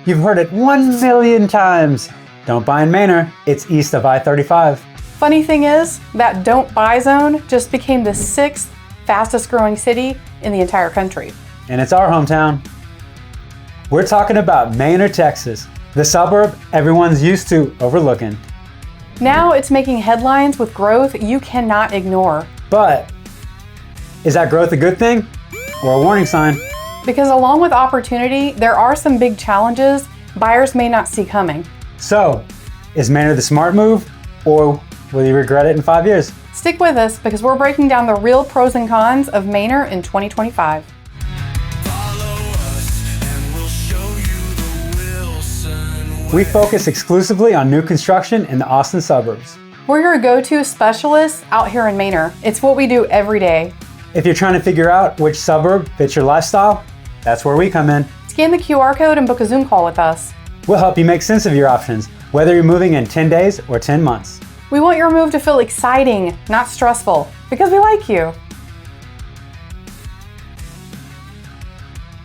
You've heard it 1,000,000 times. Don't buy in Manor, it's east of I-35. Funny thing is, that don't buy zone just became the 6th fastest growing city in the entire country. And it's our hometown. We're talking about Manor, Texas, the suburb everyone's used to overlooking. Now it's making headlines with growth you cannot ignore. But is that growth a good thing or a warning sign? Because along with opportunity, there are some big challenges buyers may not see coming. So, is Manor the smart move, or will you regret it in 5 years? Stick with us because we're breaking down the real pros and cons of Manor in 2025. We focus exclusively on new construction in the Austin suburbs. We're your go-to specialists out here in Manor. It's what we do every day. If you're trying to figure out which suburb fits your lifestyle, that's where we come in. Scan the QR code and book a Zoom call with us. We'll help you make sense of your options, whether you're moving in 10 days or 10 months. We want your move to feel exciting, not stressful, because we like you.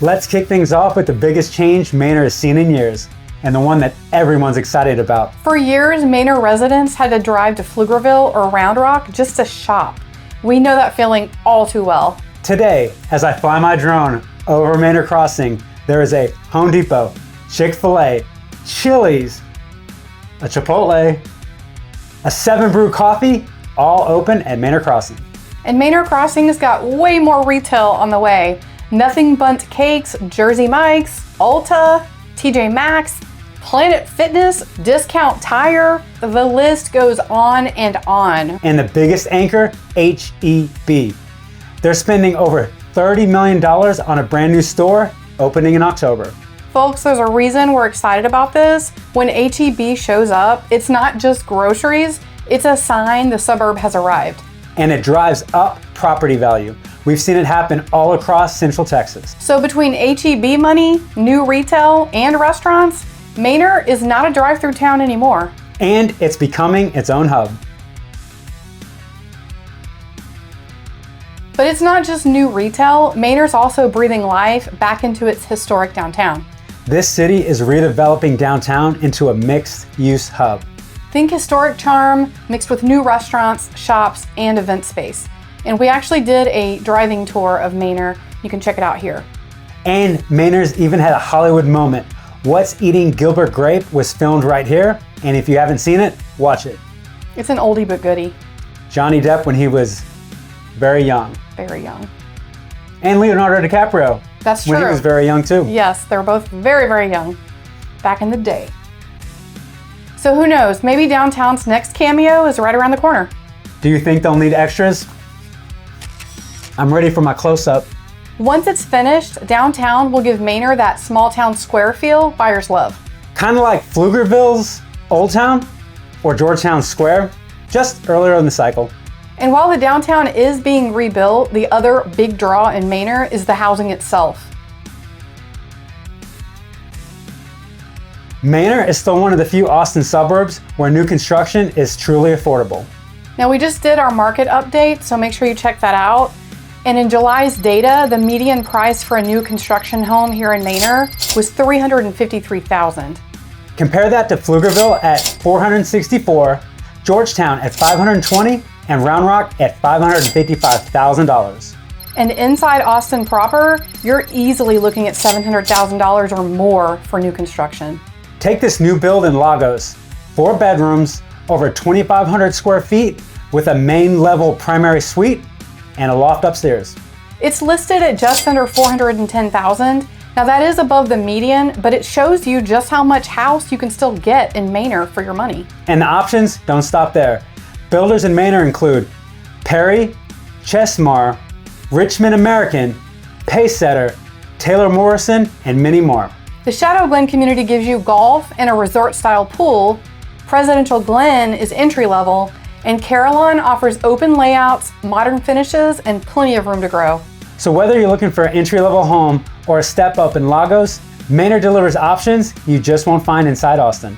Let's kick things off with the biggest change Manor has seen in years, and the one that everyone's excited about. For years, Manor residents had to drive to Pflugerville or Round Rock just to shop. We know that feeling all too well. Today, as I fly my drone over Manor Crossing, there is a Home Depot, Chick-fil-A, Chili's, a Chipotle, a 7 Brew Coffee, all open at Manor Crossing. And Manor Crossing's got way more retail on the way. Nothing Bundt Cakes, Jersey Mike's, Ulta, TJ Maxx, Planet Fitness, Discount Tire, the list goes on and on. And the biggest anchor, H-E-B. They're spending over $30 million on a brand new store opening in October. Folks, there's a reason we're excited about this. When H-E-B shows up, it's not just groceries, it's a sign the suburb has arrived. And it drives up property value. We've seen it happen all across Central Texas. So between H-E-B money, new retail, and restaurants, Manor is not a drive-through town anymore. And it's becoming its own hub. But it's not just new retail, Manor's also breathing life back into its historic downtown. This city is redeveloping downtown into a mixed-use hub. Think historic charm mixed with new restaurants, shops, and event space. And we actually did a driving tour of Manor. You can check it out here. And Manor's even had a Hollywood moment. What's Eating Gilbert Grape was filmed right here. And if you haven't seen it, watch it. It's an oldie but goodie. Johnny Depp when he was very young. Very young. And Leonardo DiCaprio. That's true. When he was very young too. Yes, they're both very, very young back in the day. So who knows, maybe downtown's next cameo is right around the corner. Do you think they'll need extras? I'm ready for my close-up. Once it's finished, downtown will give Manor that small town square feel buyers love. Kind of like Pflugerville's Old Town or Georgetown Square, just earlier in the cycle. And while the downtown is being rebuilt, the other big draw in Manor is the housing itself. Manor is still one of the few Austin suburbs where new construction is truly affordable. Now we just did our market update, so make sure you check that out. And in July's data, the median price for a new construction home here in Manor was $353,000. Compare that to Pflugerville at $464,000, Georgetown at $520,000, and Round Rock at $555,000. And inside Austin proper, you're easily looking at $700,000 or more for new construction. Take this new build in Lagos, 4 bedrooms, over 2,500 square feet with a main level primary suite and a loft upstairs. It's listed at just under $410,000. Now that is above the median, but it shows you just how much house you can still get in Manor for your money. And the options don't stop there. Builders in Manor include Perry, Chesmar, Richmond American, Pacesetter, Taylor Morrison, and many more. The Shadow Glen community gives you golf and a resort-style pool. Presidential Glen is entry-level, and Carillon offers open layouts, modern finishes, and plenty of room to grow. So whether you're looking for an entry-level home or a step up in Lagos, Manor delivers options you just won't find inside Austin.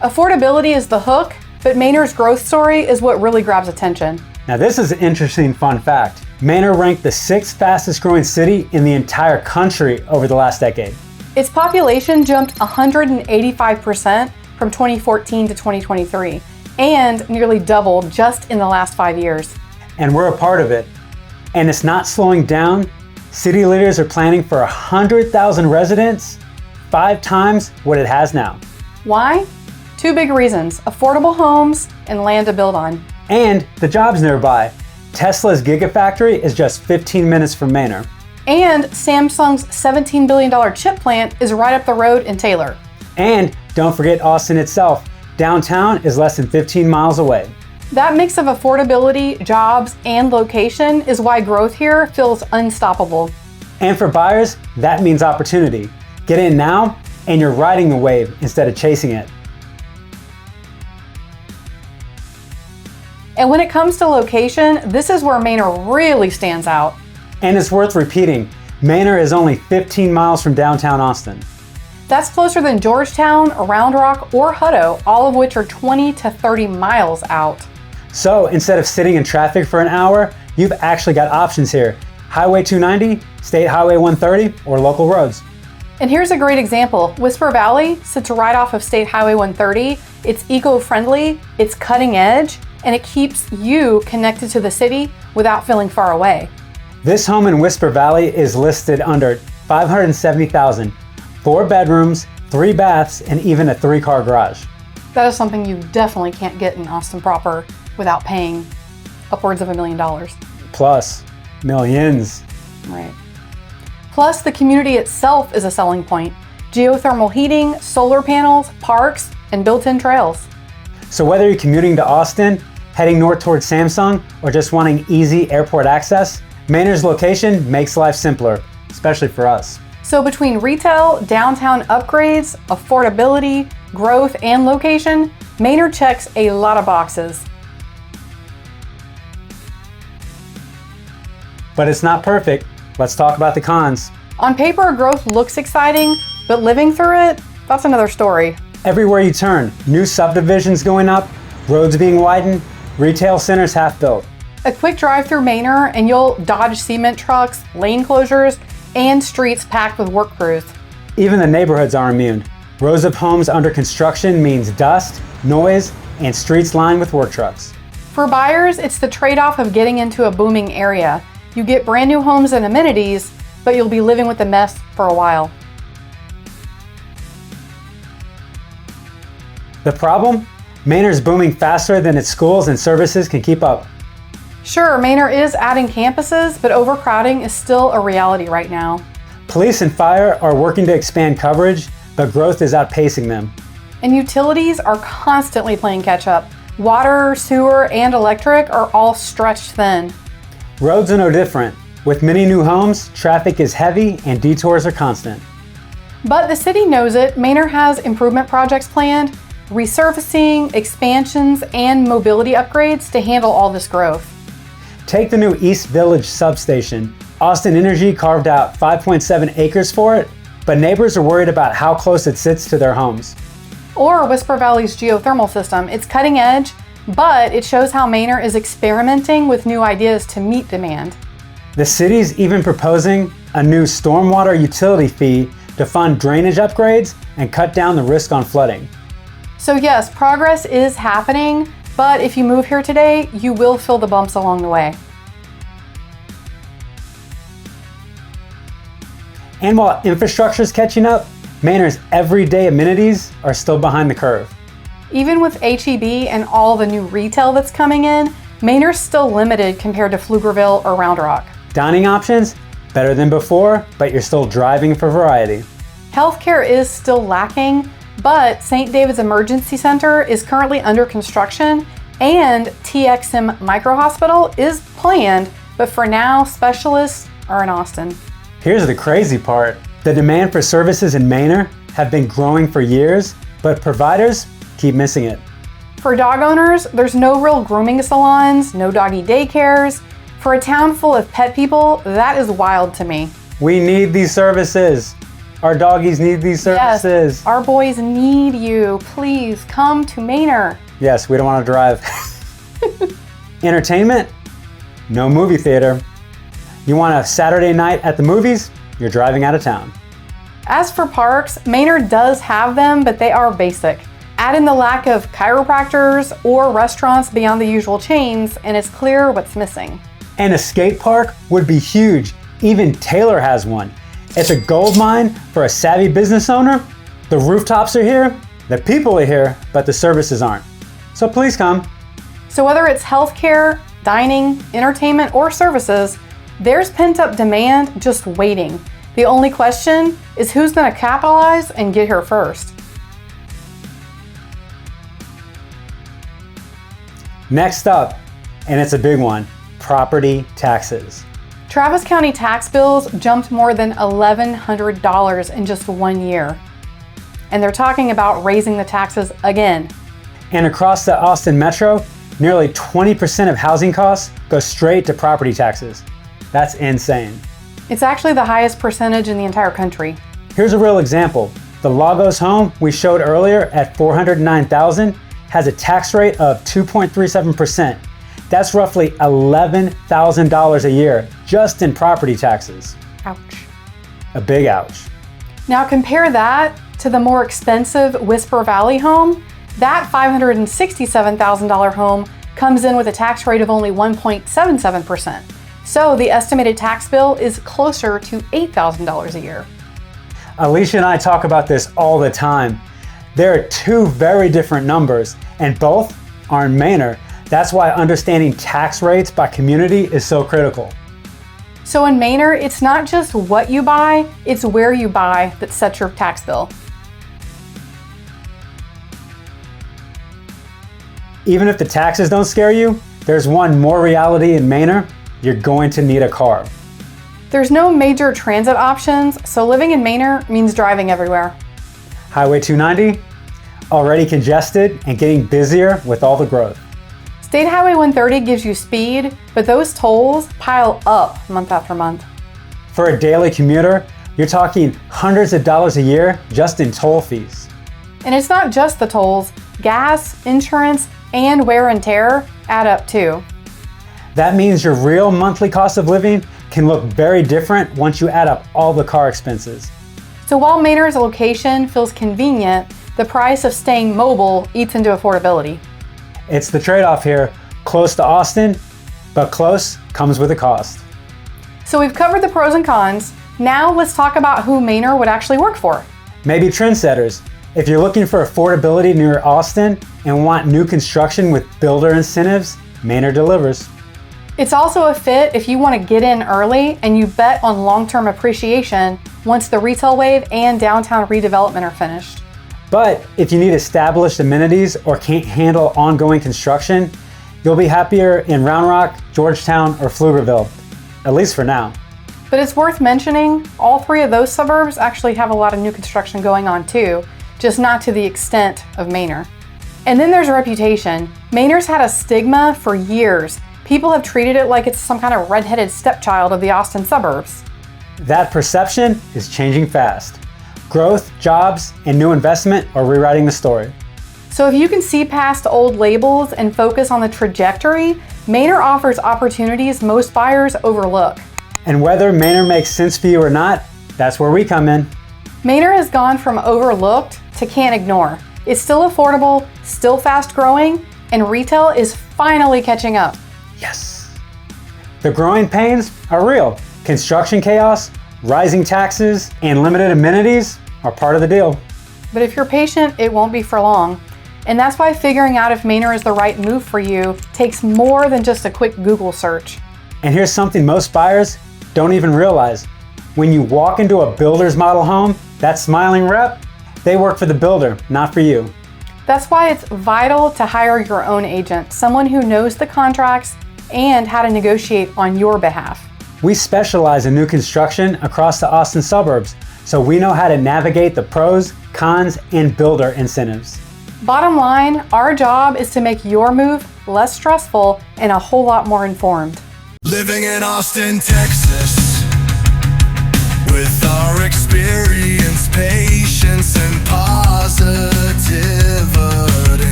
Affordability is the hook, but Manor's growth story is what really grabs attention. Now this is an interesting fun fact. Manor ranked the 6th fastest growing city in the entire country over the last decade. Its population jumped 185% from 2014 to 2023 and nearly doubled just in the last 5 years. And we're a part of it. And it's not slowing down. City leaders are planning for 100,000 residents, 5 times what it has now. Why? 2 big reasons: affordable homes and land to build on. And the jobs nearby. Tesla's Gigafactory is just 15 minutes from Manor. And Samsung's $17 billion chip plant is right up the road in Taylor. And don't forget Austin itself. Downtown is less than 15 miles away. That mix of affordability, jobs, and location is why growth here feels unstoppable. And for buyers, that means opportunity. Get in now, and you're riding the wave instead of chasing it. And when it comes to location, this is where Manor really stands out. And it's worth repeating, Manor is only 15 miles from downtown Austin. That's closer than Georgetown, Round Rock, or Hutto, all of which are 20 to 30 miles out. So instead of sitting in traffic for an hour, you've actually got options here. Highway 290, State Highway 130, or local roads. And here's a great example. Whisper Valley sits right off of State Highway 130. It's eco-friendly, it's cutting edge, and it keeps you connected to the city without feeling far away. This home in Whisper Valley is listed under $570,000, 4 bedrooms, 3 baths, and even a 3-car garage. That is something you definitely can't get in Austin proper without paying upwards of $1 million. Plus, millions. Right. Plus, the community itself is a selling point. Geothermal heating, solar panels, parks, and built-in trails. So whether you're commuting to Austin, heading north towards Samsung, or just wanting easy airport access, Manor's location makes life simpler, especially for us. So between retail, downtown upgrades, affordability, growth, and location, Manor checks a lot of boxes. But it's not perfect. Let's talk about the cons. On paper, growth looks exciting, but living through it, that's another story. Everywhere you turn, new subdivisions going up, roads being widened, retail centers half built. A quick drive through Manor and you'll dodge cement trucks, lane closures, and streets packed with work crews. Even the neighborhoods are immune. Rows of homes under construction means dust, noise, and streets lined with work trucks. For buyers, it's the trade-off of getting into a booming area. You get brand new homes and amenities, but you'll be living with the mess for a while. The problem? Manor's booming faster than its schools and services can keep up. Sure, Manor is adding campuses, but overcrowding is still a reality right now. Police and fire are working to expand coverage, but growth is outpacing them. And utilities are constantly playing catch up. Water, sewer, and electric are all stretched thin. Roads are no different. With many new homes, traffic is heavy and detours are constant. But the city knows it. Manor has improvement projects planned, resurfacing, expansions, and mobility upgrades to handle all this growth. Take the new East Village substation. Austin Energy carved out 5.7 acres for it, but neighbors are worried about how close it sits to their homes. Or Whisper Valley's geothermal system. It's cutting edge, but it shows how Manor is experimenting with new ideas to meet demand. The city's even proposing a new stormwater utility fee to fund drainage upgrades and cut down the risk on flooding. So yes, progress is happening, but if you move here today, you will feel the bumps along the way. And while infrastructure is catching up, Manor's everyday amenities are still behind the curve. Even with H-E-B and all the new retail that's coming in, Manor's still limited compared to Pflugerville or Round Rock. Dining options, better than before, but you're still driving for variety. Healthcare is still lacking, but St. David's Emergency Center is currently under construction and TXM Micro Hospital is planned, but for now, specialists are in Austin. Here's the crazy part. The demand for services in Manor have been growing for years, but providers keep missing it. For dog owners, there's no real grooming salons, no doggy daycares. For a town full of pet people, that is wild to me. We need these services. Our doggies need these services. Yes, our boys need you. Please come to Manor. Yes, we don't want to drive. Entertainment? No movie theater. You want a Saturday night at the movies? You're driving out of town. As for parks, Manor does have them, but they are basic. Add in the lack of chiropractors or restaurants beyond the usual chains, and it's clear what's missing. And a skate park would be huge. Even Taylor has one. It's a gold mine for a savvy business owner. The rooftops are here, the people are here, but the services aren't. So please come. So whether it's healthcare, dining, entertainment, or services, there's pent-up demand just waiting. The only question is who's going to capitalize and get here first. Next up, and it's a big one, property taxes. Travis County tax bills jumped more than $1,100 in just 1 year. And they're talking about raising the taxes again. And across the Austin metro, nearly 20% of housing costs go straight to property taxes. That's insane. It's actually the highest percentage in the entire country. Here's a real example. The Lagos home we showed earlier at $409,000 has a tax rate of 2.37%. That's roughly $11,000 a year just in property taxes. Ouch. A big ouch. Now compare that to the more expensive Whisper Valley home. That $567,000 home comes in with a tax rate of only 1.77%. So the estimated tax bill is closer to $8,000 a year. Alicia and I talk about this all the time. There are two very different numbers, and both are in Manor. That's why understanding tax rates by community is so critical. So in Manor, it's not just what you buy, it's where you buy that sets your tax bill. Even if the taxes don't scare you, there's one more reality in Manor. You're going to need a car. There's no major transit options, so living in Manor means driving everywhere. Highway 290, already congested and getting busier with all the growth. State Highway 130 gives you speed, but those tolls pile up month after month. For a daily commuter, you're talking hundreds of dollars a year just in toll fees. And it's not just the tolls, gas, insurance, and wear and tear add up too. That means your real monthly cost of living can look very different once you add up all the car expenses. So while Manor's location feels convenient, the price of staying mobile eats into affordability. It's the trade-off here, close to Austin, but close comes with a cost. So we've covered the pros and cons. Now let's talk about who Manor would actually work for. Maybe trendsetters. If you're looking for affordability near Austin and want new construction with builder incentives, Manor delivers. It's also a fit if you want to get in early and you bet on long-term appreciation once the retail wave and downtown redevelopment are finished. But if you need established amenities or can't handle ongoing construction, you'll be happier in Round Rock, Georgetown, or Pflugerville, at least for now. But it's worth mentioning, all three of those suburbs actually have a lot of new construction going on too, just not to the extent of Manor. And then there's reputation. Manor's had a stigma for years. People have treated it like it's some kind of redheaded stepchild of the Austin suburbs. That perception is changing fast. Growth, jobs, and new investment are rewriting the story. So if you can see past old labels and focus on the trajectory, Manor offers opportunities most buyers overlook. And whether Manor makes sense for you or not, that's where we come in. Manor has gone from overlooked to can't ignore. It's still affordable, still fast growing, and retail is finally catching up. Yes. The growing pains are real. Construction chaos, rising taxes, and limited amenities are part of the deal. But if you're patient, it won't be for long. And that's why figuring out if Manor is the right move for you takes more than just a quick Google search. And here's something most buyers don't even realize. When you walk into a builder's model home, that smiling rep, they work for the builder, not for you. That's why it's vital to hire your own agent, someone who knows the contracts and how to negotiate on your behalf. We specialize in new construction across the Austin suburbs, so we know how to navigate the pros, cons, and builder incentives. Bottom line, our job is to make your move less stressful and a whole lot more informed. Living in Austin, Texas.